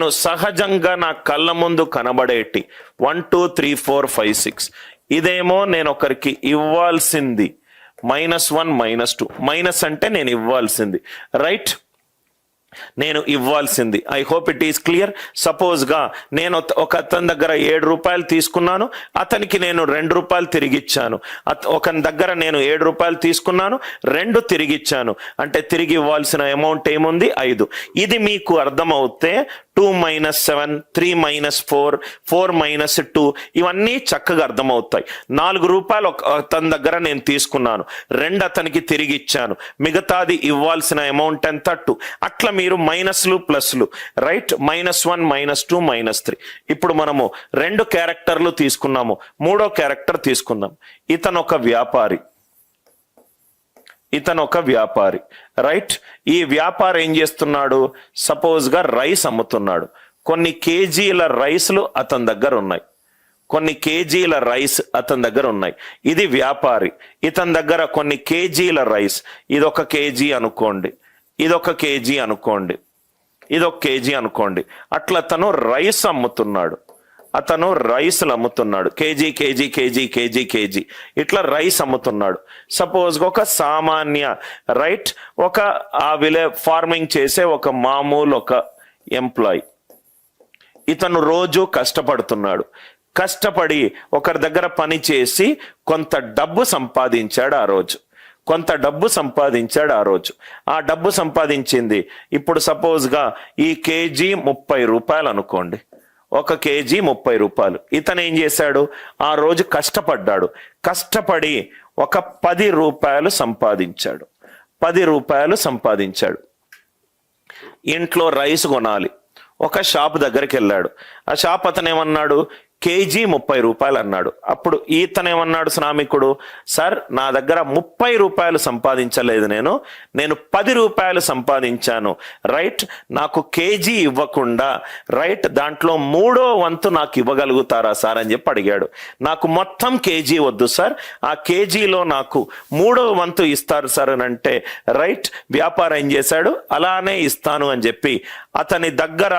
నేను సహజంగా నా కళ్ళ ముందు కనబడేటి 1 2 3 4 5 6 ఇదేమో నేను ఒకరికి ఇవ్వాల్సింది -1 -2 మైనస్ అంటే నేను ఇవ్వాల్సింది రైట్, నేను ఇవ్వాల్సింది. I hope it is clear. సపోజ్గా నేను ఒక అతని దగ్గర 7 రూపాయలు తీసుకున్నాను, అతనికి నేను 2 రూపాయలు తిరిగిచ్చాను. ఒకని దగ్గర నేను 7 రూపాయలు తీసుకున్నాను, 2 తిరిగిచ్చాను. అంటే తిరిగి ఇవ్వాల్సిన అమౌంట్ ఏముంది? 5. ఇది మీకు అర్థమవుతే 2 - 7 3 - 4 4 - 2 ఇవన్నీ చక్కగా అర్థమవుతాయి. 4 రూపాయలు అతని దగ్గర నేను తీసుకున్నాను, 2 అతనికి తిరిగి ఇచ్చాను, మిగతాది ఇవ్వాల్సిన అమౌంట్ ఎంత? 2. అట్లా మీరు మైనస్లు ప్లస్లు రైట్, -1 -2 -3. ఇప్పుడు మనము 2 క్యారెక్టర్లు తీసుకున్నాము, 3వ క్యారెక్టర్ తీసుకుందాం. ఇతను ఒక వ్యాపారి రైట్. ఈ వ్యాపారి ఏం చేస్తున్నాడు? సపోజ్గా రైస్ అమ్ముతున్నాడు. కొన్ని కేజీల రైస్లు అతని దగ్గర ఉన్నాయి, ఇది వ్యాపారి. ఇతని దగ్గర కొన్ని కేజీల రైస్, ఇదొక కేజీ అనుకోండి, ఇదొక కేజీ అనుకోండి. అట్లా తను రైస్ అమ్ముతున్నాడు, కేజీ ఇట్లా రైస్ అమ్ముతున్నాడు. సపోజ్ ఒక సామాన్య రైట్, ఒక ఫార్మింగ్ చేసే ఒక మామూలు ఒక ఎంప్లాయ్. ఇతను రోజు కష్టపడి ఒకరి దగ్గర పని చేసి కొంత డబ్బు సంపాదించాడు ఆ రోజు. ఆ డబ్బు సంపాదించింది ఇప్పుడు సపోజ్గా ఈ కేజీ 30 రూపాయలు అనుకోండి, ఒక కేజీ 30 రూపాయలు. ఇతను ఏం చేశాడు? ఆ రోజు కష్టపడి ఒక 10 రూపాయలు సంపాదించాడు. ఇంట్లో రైస్ కొనాలి, ఒక షాప్ దగ్గరికి వెళ్ళాడు. ఆ షాప్ అతను ఏమన్నాడు? కేజీ 30 రూపాయలు అన్నాడు. అప్పుడు ఈతనేమన్నాడు శ్రామికుడు? సార్, నా దగ్గర 30 రూపాయలు సంపాదించలేదు, నేను 10 రూపాయలు సంపాదించాను రైట్. నాకు కేజీ ఇవ్వకుండా రైట్ దాంట్లో 3వ వంతు నాకు ఇవ్వగలుగుతారా సార్ అని చెప్పి అడిగాడు. నాకు మొత్తం కేజీ వద్దు సార్, ఆ కేజీలో నాకు 3వ వంతు ఇస్తారు సార్ అని అంటే రైట్, వ్యాపారం ఏం చేశాడు? అలానే ఇస్తాను అని చెప్పి అతని దగ్గర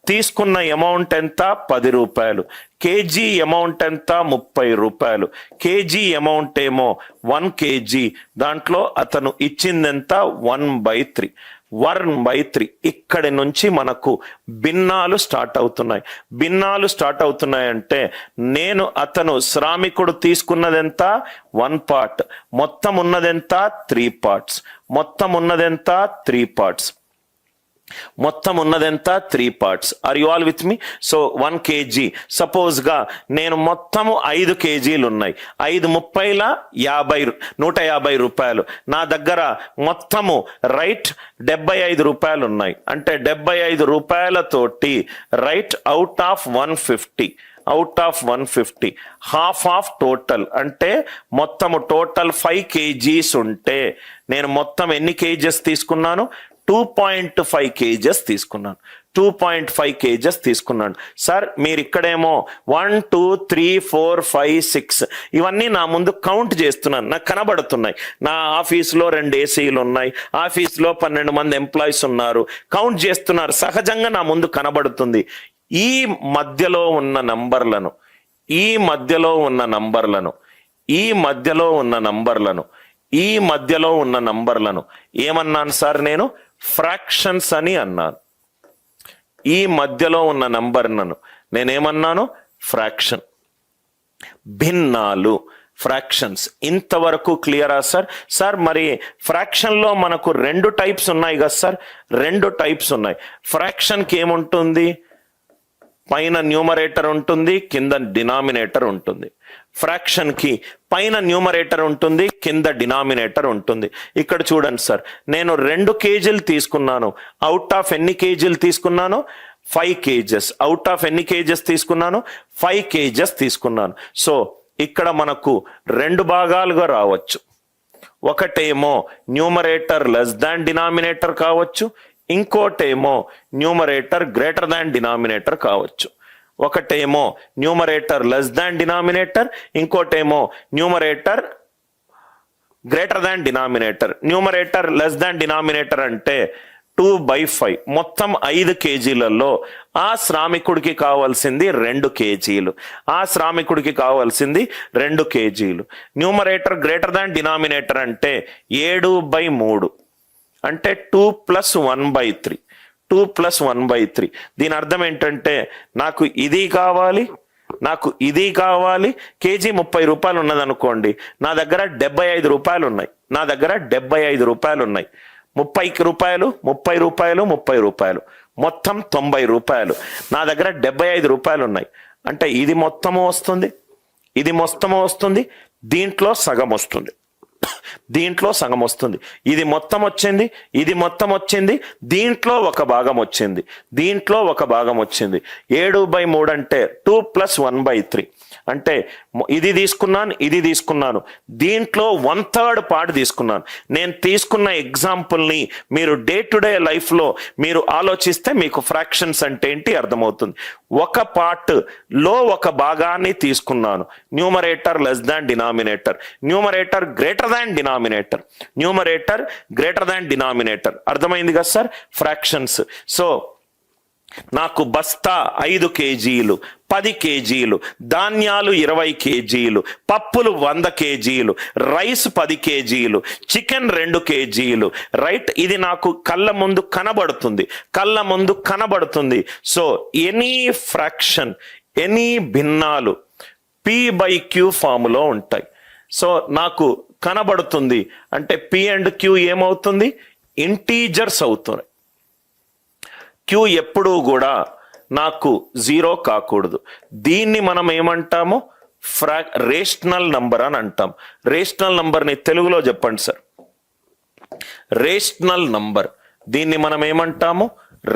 తీసుకున్న అమౌంట్ ఎంత? 10 రూపాయలు. కేజీ అమౌంట్ ఎంత? 30 రూపాయలు. కేజీ అమౌంట్ ఏమో 1 కేజీ. దాంట్లో అతను ఇచ్చిందెంత? 1/3. ఇక్కడి నుంచి మనకు భిన్నాలు స్టార్ట్ అవుతున్నాయి. అంటే అతను శ్రామికుడు తీసుకున్నదెంత? 1 పార్ట్. మొత్తం ఉన్నదెంత? 3 parts. Are you all with me? So 1 KG సపోజ్గా నేను మొత్తము 5 కేజీలు ఉన్నాయి, 5 30ల 150 రూపాయలు. నా దగ్గర మొత్తము రైట్ 75 రూపాయలు ఉన్నాయి. అంటే 75 రూపాయలతోటి right out of 150 half of total. అంటే మొత్తము టోటల్ 5 కేజీస్ ఉంటే నేను మొత్తం ఎన్ని కేజెస్ తీసుకున్నాను? 2.5 కేజెస్ తీసుకున్నాను. సార్, మీరు ఇక్కడేమో 1 2 3 4 5 6 ఇవన్నీ నా ముందు కౌంట్ చేస్తున్నాను, నాకు కనబడుతున్నాయి. నా ఆఫీస్లో 2 ఏసీలు ఉన్నాయి, ఆఫీస్లో 12 మంది ఎంప్లాయీస్ ఉన్నారు, కౌంట్ చేస్తున్నారు, సహజంగా నా ముందు కనబడుతుంది. ఈ మధ్యలో ఉన్న నంబర్లను ఏమన్నాను సార్? నేను ఫ్రాక్షన్స్ అని అన్నాను. ఈ మధ్యలో ఉన్న నంబర్లను నేనేమన్నాను? ఫ్రాక్షన్, భిన్నాలు, ఫ్రాక్షన్స్. ఇంతవరకు క్లియరా సార్? సార్, మరి ఫ్రాక్షన్లో మనకు 2 టైప్స్ ఉన్నాయి కదా సార్? 2 టైప్స్ ఉన్నాయి. ఫ్రాక్షన్కి ఏముంటుంది? పైన న్యూమరేటర్ ఉంటుంది, కింద డినామినేటర్ ఉంటుంది. ఫ్రాక్షన్ కి పైన న్యూమరేటర్ ఉంటుంది, కింద డినామినేటర్ ఉంటుంది. ఇక్కడ చూడండి సార్, నేను 2 కేజీలు తీసుకున్నాను. అవుట్ ఆఫ్ ఎన్ని కేజీలు తీసుకున్నాను? 5 కేజెస్. అవుట్ ఆఫ్ ఎన్ని కేజెస్ తీసుకున్నాను? 5 కేజెస్ తీసుకున్నాను. సో ఇక్కడ మనకు 2 భాగాలుగా రావచ్చు. ఒకటేమో న్యూమరేటర్ లెస్ దాన్ డినామినేటర్ కావచ్చు, ఇంకోటేమో న్యూమరేటర్ గ్రేటర్ దాన్ డినామినేటర్ కావచ్చు. ఒకటేమో న్యూమరేటర్ లెస్ దాన్ డినామినేటర్, ఇంకోటేమో numerator greater than denominator. Numerator less than denominator అంటే 2/5 మొత్తం 5 కేజీలలో ఆ శ్రామికుడికి కావాల్సింది 2 కేజీలు. ఆ శ్రామికుడికి కావాల్సింది 2 కేజీలు. న్యూమరేటర్ గ్రేటర్ దాన్ డినామినేటర్ అంటే 7/3 అంటే 2 + 1/3. 2 + 1/3. దీని అర్థం ఏంటంటే నాకు ఇది కావాలి, నాకు ఇది కావాలి. కేజీ 30 రూపాయలు ఉన్నదనుకోండి, నా దగ్గర 75 రూపాయలు ఉన్నాయి. నా దగ్గర 75 రూపాయలు ఉన్నాయి. 30 రూపాయలు, 30 రూపాయలు, 30 రూపాయలు, మొత్తం 90 రూపాయలు. నా దగ్గర 75 రూపాయలు ఉన్నాయి. అంటే ఇది మొత్తము వస్తుంది, ఇది మొత్తము వస్తుంది, దీంట్లో సగం వస్తుంది, దీంట్లో సగం వస్తుంది. ఇది మొత్తం వచ్చింది, ఇది మొత్తం వచ్చింది, దీంట్లో ఒక భాగం వచ్చింది, దీంట్లో ఒక భాగం వచ్చింది. 7/3 అంటే 2 + 1/3 అంటే ఇది తీసుకున్నాను, ఇది తీసుకున్నాను, దీంట్లో 1/3 పార్ట్ తీసుకున్నాను. నేను తీసుకున్న ఎగ్జాంపుల్ని మీరు డే టు డే లైఫ్లో మీరు ఆలోచిస్తే మీకు ఫ్రాక్షన్స్ అంటే ఏంటి అర్థమవుతుంది. ఒక పార్ట్ లో ఒక భాగాన్ని తీసుకున్నాను. Numerator less than denominator, numerator greater than denominator, numerator greater than denominator. అర్థమైంది కదా సార్ ఫ్రాక్షన్స్. సో నాకు బస్తా 5 కేజీలు, 10 కేజీలు, ధాన్యాలు 20 కేజీలు, పప్పులు 100 కేజీలు, రైస్ 10 కేజీలు, చికెన్ 2 కేజీలు. రైట్, ఇది నాకు కళ్ళ ముందు కనబడుతుంది, కళ్ళ ముందు కనబడుతుంది. సో ఎనీ ఫ్రాక్షన్, ఎనీ భిన్నాలు P/Q ఫాములో ఉంటాయి. సో నాకు కనబడుతుంది అంటే P అండ్ Q ఏమవుతుంది? ఇంటీజర్స్ అవుతున్నాయి. Q ఎప్పుడూ కూడా నాకు 0 కాకూడదు. దీన్ని మనం ఏమంటాము? రేషనల్ నంబర్ అని అంటాం. రేషనల్ నంబర్ని తెలుగులో చెప్పండి సార్. రేషనల్ నంబర్, దీన్ని మనం ఏమంటాము?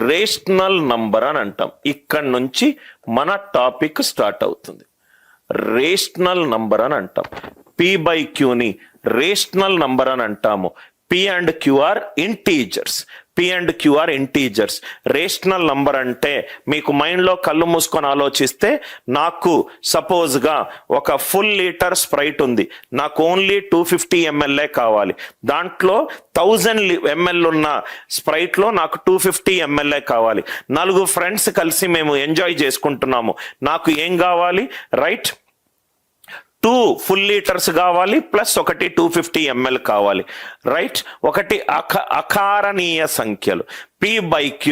రేషనల్ నంబర్ అని అంటాం. ఇక్కడి నుంచి మన టాపిక్ స్టార్ట్ అవుతుంది. రేషనల్ నంబర్ అని అంటాం. P/Qని రేషనల్ నంబర్ అని అంటాము. P and Q are integers. P and Q are integers. Rational number అంటే మీకు మైండ్లో కళ్ళు మూసుకొని ఆలోచిస్తే, నాకు సపోజ్గా ఒక ఫుల్ లీటర్ స్ప్రైట్ ఉంది, నాకు ఓన్లీ 250 ml కావాలి. దాంట్లో 1000 ml ఉన్న స్ప్రైట్లో నాకు 250 ml కావాలి. 4 ఫ్రెండ్స్ కలిసి మేము ఎంజాయ్ చేసుకుంటున్నాము. నాకు ఏం కావాలి? రైట్, 2 ఫుల్ లీటర్స్ కావాలి, ప్లస్ ఒకటి 250 ml కావాలి. రైట్, ఒకటి అకారణీయ సంఖ్యలు P/Q.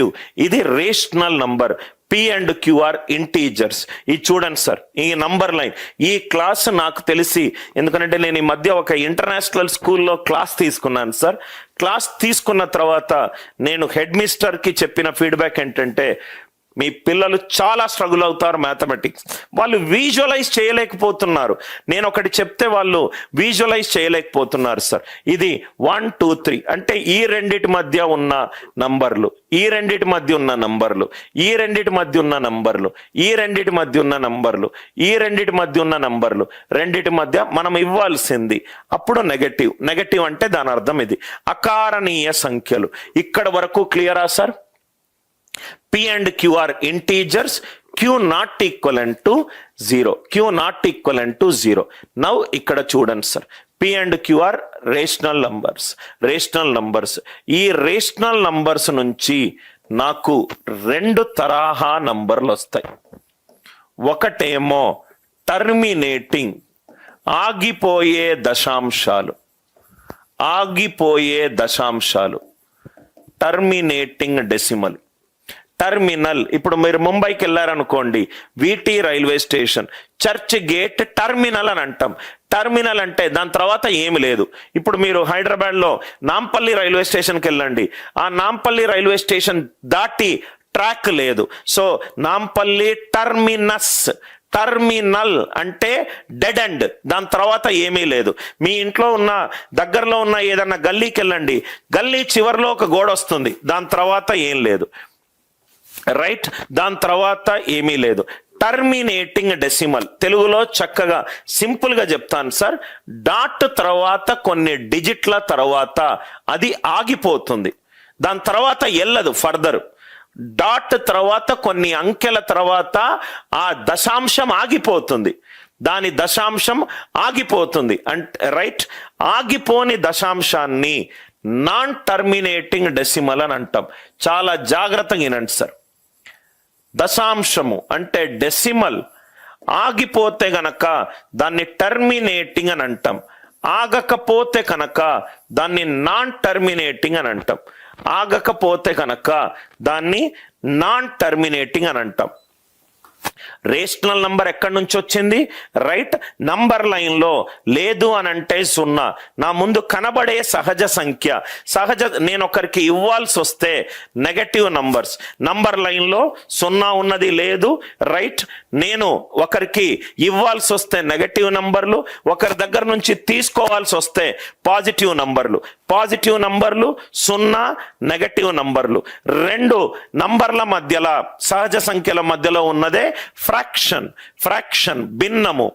ఇది rational number. P and Q are integers. ఇది చూడండి సార్, ఈ నంబర్ లైన్. ఈ క్లాస్ నాకు తెలిసి, ఎందుకంటే నేను ఈ మధ్య ఒక ఇంటర్నేషనల్ స్కూల్లో క్లాస్ తీసుకున్నాను సార్. క్లాస్ తీసుకున్న తర్వాత నేను హెడ్ మిస్టర్కి చెప్పిన ఫీడ్బ్యాక్ ఏంటంటే, మీ పిల్లలు చాలా స్ట్రగుల్ అవుతారు మ్యాథమెటిక్స్, వాళ్ళు విజువలైజ్ చేయలేకపోతున్నారు. నేను ఒకటి చెప్తే వాళ్ళు విజువలైజ్ చేయలేకపోతున్నారు సార్. ఇది 1 2 3 అంటే ఈ రెండిటి మధ్య ఉన్న నంబర్లు, ఈ రెండిటి మధ్య ఉన్న నంబర్లు, ఈ రెండిటి మధ్య ఉన్న నంబర్లు, ఈ రెండిటి మధ్య ఉన్న నంబర్లు, ఈ రెండిటి మధ్య ఉన్న నంబర్లు, రెండిటి మధ్య మనం ఇవ్వాల్సింది. అప్పుడు నెగటివ్. నెగటివ్ అంటే దాని అర్థం ఇది అకారణీయ సంఖ్యలు. ఇక్కడ వరకు క్లియరా sir? P and Q are integers, Q not equivalent to 0, Q not equivalent to 0. Now ఇక్కడ చూడండి sir, P and Q are rational numbers. Rational numbers, ఈ రేషనల్ నంబర్స్ నుంచి నాకు 2 తరహా నంబర్లు వస్తాయి. ఒకటేమో టర్మినేటింగ్, ఆగిపోయే దశాంశాలు, ఆగిపోయే దశాంశాలు, టర్మినేటింగ్ డెసిమల్. టర్మినల్, ఇప్పుడు మీరు ముంబైకి వెళ్ళారనుకోండి, VT railway station, church gate terminal అని అంటాం. టర్మినల్ అంటే దాని తర్వాత ఏమి లేదు. ఇప్పుడు మీరు హైదరాబాద్లో నాంపల్లి రైల్వే స్టేషన్కి వెళ్ళండి, ఆ నాంపల్లి రైల్వే స్టేషన్ దాటి ట్రాక్ లేదు. So Nampally terminus. టర్మినల్ అంటే డెడ్ ఎండ్, దాని తర్వాత ఏమీ లేదు. మీ ఇంట్లో ఉన్న దగ్గరలో ఉన్న ఏదన్నా గల్లీకి వెళ్ళండి, గల్లీ చివరిలో ఒక గోడ వస్తుంది, దాని తర్వాత ఏం లేదు. రైట్, దాని తర్వాత ఏమీ లేదు. టర్మినేటింగ్ డెసిమల్, తెలుగులో చక్కగా సింపుల్ గా చెప్తాను సార్. డాట్ తర్వాత కొన్ని డిజిట్ల తర్వాత అది ఆగిపోతుంది, దాని తర్వాత వెళ్ళదు ఫర్దర్. డాట్ తర్వాత కొన్ని అంకెల తర్వాత ఆ దశాంశం ఆగిపోతుంది, దాని దశాంశం ఆగిపోతుంది. అంటే రైట్, ఆగిపోని దశాంశాన్ని నాన్ టర్మినేటింగ్ డెసిమల్ అని అంటాం. చాలా జాగ్రత్తగా వినండి సార్. దశాంశము అంటే డెసిమల్ ఆగిపోతే గనక దాన్ని టర్మినేటింగ్ అని అంటాం. ఆగకపోతే కనుక దాన్ని నాన్ టర్మినేటింగ్ అని అంటాం. ఆగకపోతే కనుక దాన్ని నాన్ టర్మినేటింగ్ అని అంటాం. రేషనల్ నంబర్ ఎక్కడి నుంచి వచ్చింది? రైట్, నంబర్ లైన్ లో లేదు అని అంటే 0. నా ముందు కనబడే సహజ సంఖ్య, నేను ఒకరికి ఇవ్వాల్సి వస్తే నెగటివ్ నంబర్స్, నంబర్ లైన్ లో 0 ఉన్నది లేదు. రైట్, నేను ఒకరికి ఇవ్వాల్సి వస్తే నెగటివ్ నంబర్లు, ఒకరి దగ్గర నుంచి తీసుకోవాల్సి వస్తే పాజిటివ్ నంబర్లు. పాజిటివ్ నంబర్లు 0, నెగటివ్ నంబర్లు, రెండు నంబర్ల మధ్యలో, సహజ సంఖ్యల మధ్యలో ఉన్నదే ఫ్రాక్షన్. భిన్నము.